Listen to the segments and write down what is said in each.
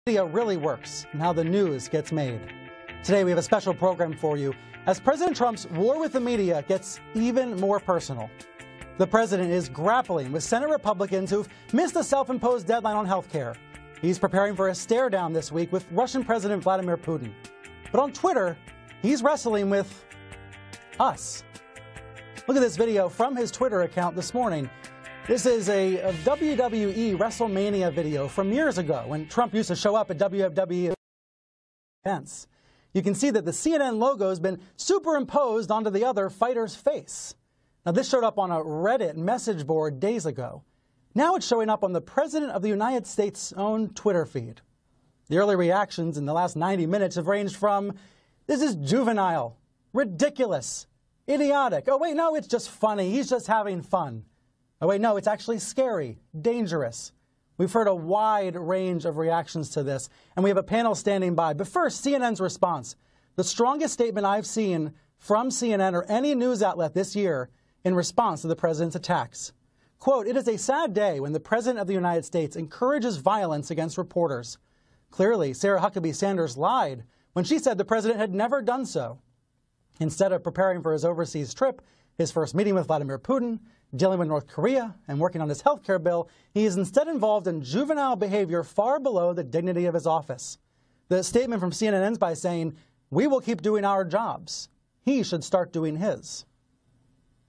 Media really works and how the news gets made. Today we have a special program for you as President Trump's war with the media gets even more personal. The president is grappling with Senate Republicans who've missed a self-imposed deadline on health care. He's preparing for a stare-down this week with Russian President Vladimir Putin. But on Twitter, he's wrestling with us. Look at this video from his Twitter account this morning. This is a WWE WrestleMania video from years ago when Trump used to show up at WWE events. You can see that the CNN logo has been superimposed onto the other fighter's face. Now, this showed up on a Reddit message board days ago. Now it's showing up on the President of the United States' own Twitter feed. The early reactions in the last 90 minutes have ranged from, "This is juvenile, ridiculous, idiotic. Oh, wait, no, it's just funny. He's just having fun. Oh, wait, no, it's actually scary, dangerous." We've heard a wide range of reactions to this, and we have a panel standing by. But first, CNN's response. The strongest statement I've seen from CNN or any news outlet this year in response to the president's attacks. Quote, "It is a sad day when the President of the United States encourages violence against reporters. Clearly, Sarah Huckabee Sanders lied when she said the president had never done so. Instead of preparing for his overseas trip, his first meeting with Vladimir Putin, dealing with North Korea, and working on his health care bill, he is instead involved in juvenile behavior far below the dignity of his office." The statement from CNN ends by saying, "We will keep doing our jobs. He should start doing his."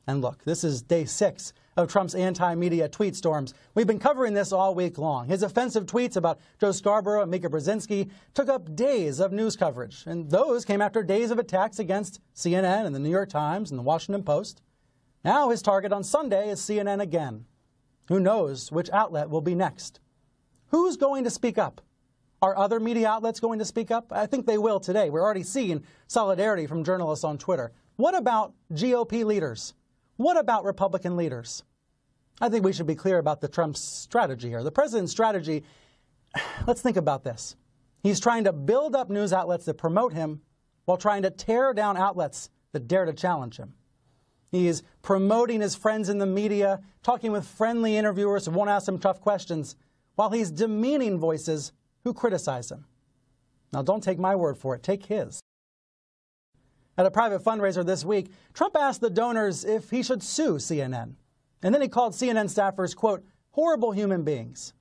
And look, this is day 6 of Trump's anti-media tweet storms. We've been covering this all week long. His offensive tweets about Joe Scarborough and Mika Brzezinski took up days of news coverage, and those came after days of attacks against CNN and the New York Times and the Washington Post. Now his target on Sunday is CNN again. Who knows which outlet will be next? Who's going to speak up? Are other media outlets going to speak up? I think they will today. We're already seeing solidarity from journalists on Twitter. What about GOP leaders? What about Republican leaders? I think we should be clear about Trump's strategy here. The president's strategy, let's think about this. He's trying to build up news outlets that promote him while trying to tear down outlets that dare to challenge him. He is promoting his friends in the media, talking with friendly interviewers who won't ask him tough questions, while he's demeaning voices who criticize him. Now, don't take my word for it. Take his. At a private fundraiser this week, Trump asked the donors if he should sue CNN. And then he called CNN staffers, quote, "horrible human beings."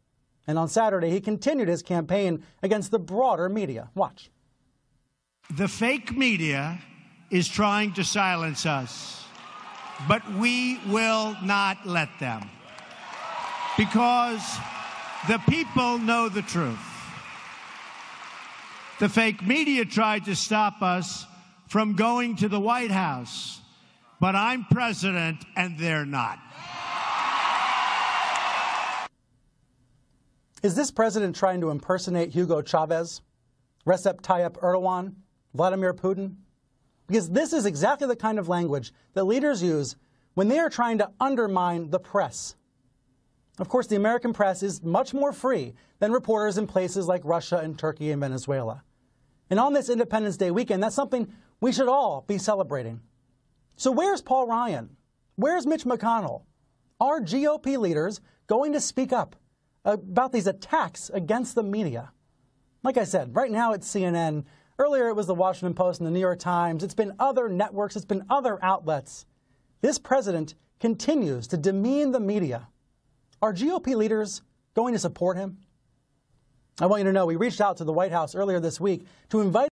And on Saturday, he continued his campaign against the broader media. Watch. The fake media is trying to silence us, but we will not let them, because the people know the truth. The fake media tried to stop us from going to the White House, but I'm president and they're not. Is this president trying to impersonate Hugo Chavez, Recep Tayyip Erdogan, Vladimir Putin? Because this is exactly the kind of language that leaders use when they are trying to undermine the press. Of course, the American press is much more free than reporters in places like Russia and Turkey and Venezuela. And on this Independence Day weekend, that's something we should all be celebrating. So where's Paul Ryan? Where's Mitch McConnell? Are GOP leaders going to speak up about these attacks against the media? Like I said, right now it's CNN. Earlier it was the Washington Post and the New York Times. It's been other networks. It's been other outlets. This president continues to demean the media. Are GOP leaders going to support him? I want you to know we reached out to the White House earlier this week to invite